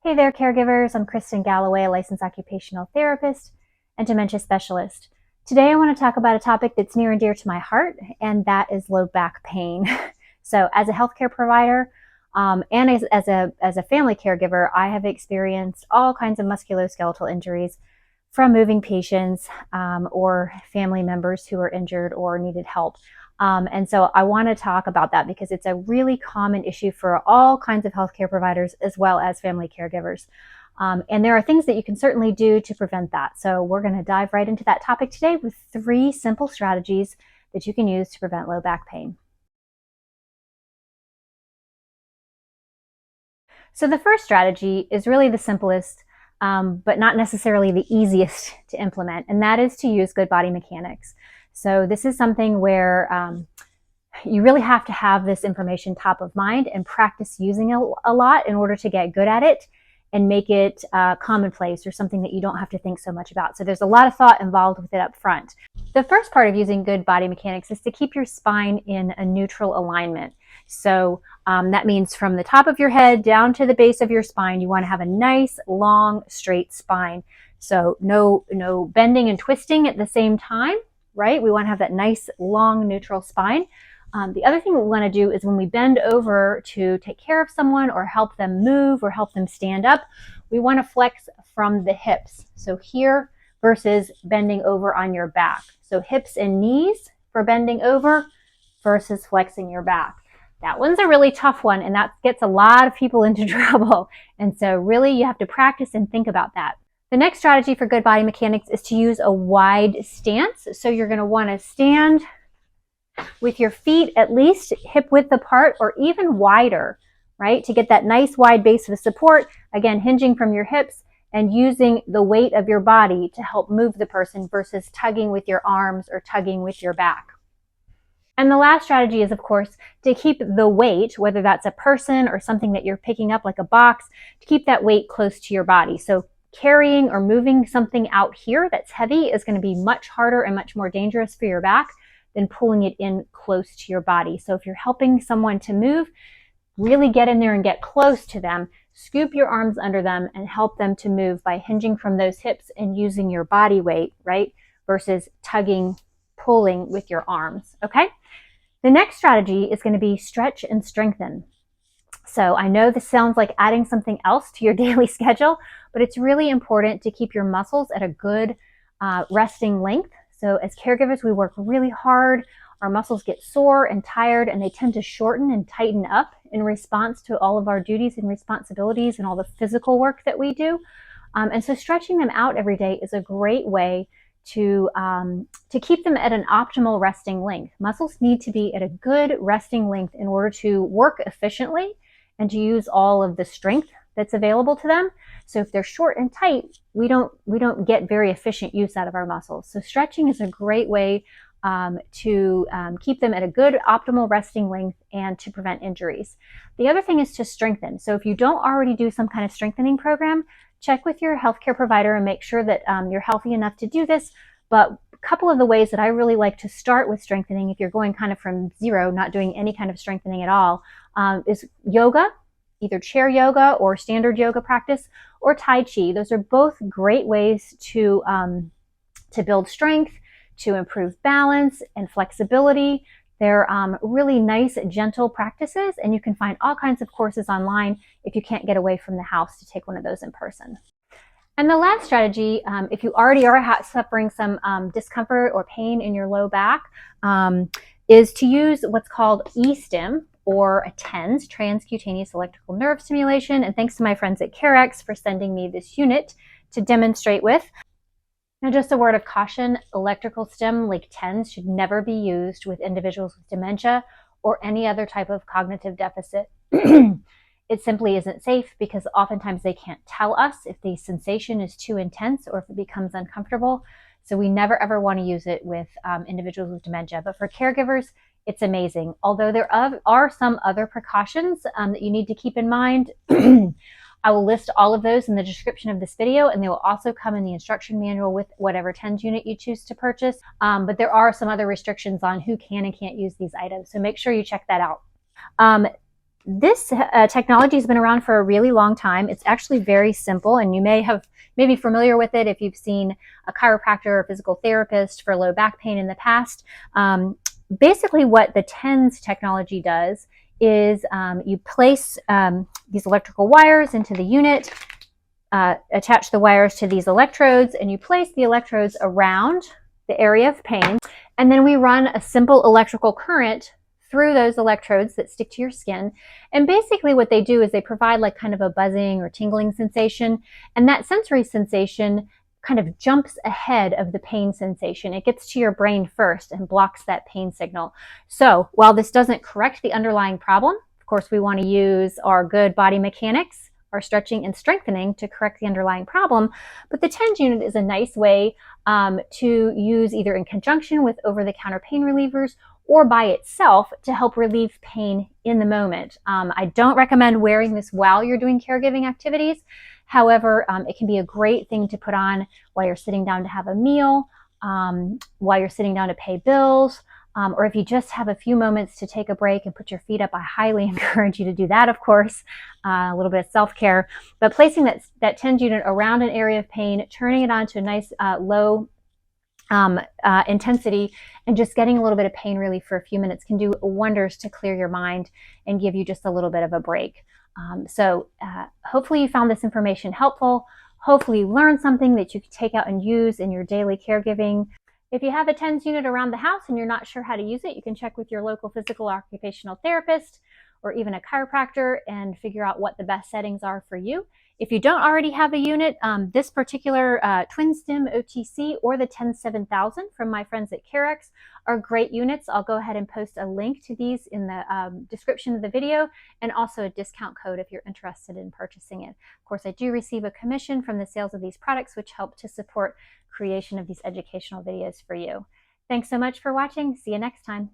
Hey there, caregivers. I'm Kristen Galloway, a licensed occupational therapist and dementia specialist. Today, I want to talk about a topic that's near and dear to my heart, and that is low back pain. So, as a healthcare provider and as a family caregiver, I have experienced all kinds of musculoskeletal injuries from moving patients or family members who are injured or needed help. And so I want to talk about that because it's a really common issue for all kinds of healthcare providers as well as family caregivers. And there are things that you can certainly do to prevent that. So we're going to dive right into that topic today with 3 simple strategies that you can use to prevent low back pain. So the first strategy is really the simplest, but not necessarily the easiest to implement, and that is to use good body mechanics. So this is something where you really have to have this information top of mind and practice using it a lot in order to get good at it and make it commonplace or something that you don't have to think so much about. So there's a lot of thought involved with it up front. The first part of using good body mechanics is to keep your spine in a neutral alignment. So that means from the top of your head down to the base of your spine, you want to have a nice, long, straight spine. So no bending and twisting at the same time, right? We want to have that nice, long, neutral spine. The other thing we want to do is when we bend over to take care of someone or help them move or help them stand up, we want to flex from the hips. So here versus bending over on your back. So hips and knees for bending over versus flexing your back. That one's a really tough one, and that gets a lot of people into trouble. And so really you have to practice and think about that. The next strategy for good body mechanics is to use a wide stance. So you're going to want to stand with your feet at least hip width apart or even wider, right? To get that nice wide base of support, again, hinging from your hips and using the weight of your body to help move the person versus tugging with your arms or tugging with your back. And the last strategy is, of course, to keep the weight, whether that's a person or something that you're picking up like a box, to keep that weight close to your body. So carrying or moving something out here that's heavy is going to be much harder and much more dangerous for your back than pulling it in close to your body. So if you're helping someone to move, really get in there and get close to them, scoop your arms under them and help them to move by hinging from those hips and using your body weight, right? Versus tugging, pulling with your arms, okay? The next strategy is going to be stretch and strengthen. So I know this sounds like adding something else to your daily schedule, but it's really important to keep your muscles at a good resting length. So as caregivers, we work really hard. Our muscles get sore and tired, and they tend to shorten and tighten up in response to all of our duties and responsibilities and all the physical work that we do. And so stretching them out every day is a great way to keep them at an optimal resting length. Muscles need to be at a good resting length in order to work efficiently and to use all of the strength that's available to them. So if they're short and tight, we don't get very efficient use out of our muscles. So stretching is a great way to keep them at a good optimal resting length and to prevent injuries. The other thing is to strengthen. So if you don't already do some kind of strengthening program, check with your healthcare provider and make sure that you're healthy enough to do this. But a couple of the ways that I really like to start with strengthening, if you're going kind of from zero, not doing any kind of strengthening at all, is yoga, either chair yoga or standard yoga practice, or Tai Chi. Those are both great ways to build strength, to improve balance and flexibility. They're really nice, gentle practices, and you can find all kinds of courses online if you can't get away from the house to take one of those in person. And the last strategy, if you already are suffering some discomfort or pain in your low back, is to use what's called eStim, or a TENS, transcutaneous electrical nerve stimulation. And thanks to my friends at CareX for sending me this unit to demonstrate with. Now, just a word of caution, electrical stim like TENS should never be used with individuals with dementia or any other type of cognitive deficit. It simply isn't safe because oftentimes they can't tell us if the sensation is too intense or if it becomes uncomfortable. So we never ever want to use it with individuals with dementia. But for caregivers, it's amazing. Although there are some other precautions that you need to keep in mind. I will list all of those in the description of this video, and they will also come in the instruction manual with whatever TENS unit you choose to purchase. But there are some other restrictions on who can and can't use these items, so make sure you check that out. This technology has been around for a really long time. It's actually very simple, and you may be familiar with it if you've seen a chiropractor or physical therapist for low back pain in the past. Basically, what the TENS technology does is you place these electrical wires into the unit, attach the wires to these electrodes, and you place the electrodes around the area of pain, and then we run a simple electrical current through those electrodes that stick to your skin. And basically what they do is they provide like kind of a buzzing or tingling sensation, and that sensory sensation kind of jumps ahead of the pain sensation. It gets to your brain first and blocks that pain signal. So while this doesn't correct the underlying problem, of course we want to use our good body mechanics, our stretching and strengthening to correct the underlying problem. But the TENS unit is a nice way to use either in conjunction with over-the-counter pain relievers or by itself to help relieve pain in the moment. I don't recommend wearing this while you're doing caregiving activities. However, it can be a great thing to put on while you're sitting down to have a meal, while you're sitting down to pay bills, or if you just have a few moments to take a break and put your feet up. I highly encourage you to do that, of course, a little bit of self-care. But placing that TENS unit around an area of pain, turning it on to a nice low intensity, and just getting a little bit of pain relief for a few minutes can do wonders to clear your mind and give you just a little bit of a break. So hopefully you found this information helpful. Hopefully you learned something that you can take out and use in your daily caregiving. If you have a TENS unit around the house and you're not sure how to use it, you can check with your local physical or occupational therapist or even a chiropractor and figure out what the best settings are for you. If you don't already have a unit, this particular Twin Stim OTC or the TENS 7000 from my friends at Caregivers are great units. I'll go ahead and post a link to these in the description of the video, and also a discount code if you're interested in purchasing it. Of course, I do receive a commission from the sales of these products, which help to support creation of these educational videos for you. Thanks so much for watching. See you next time.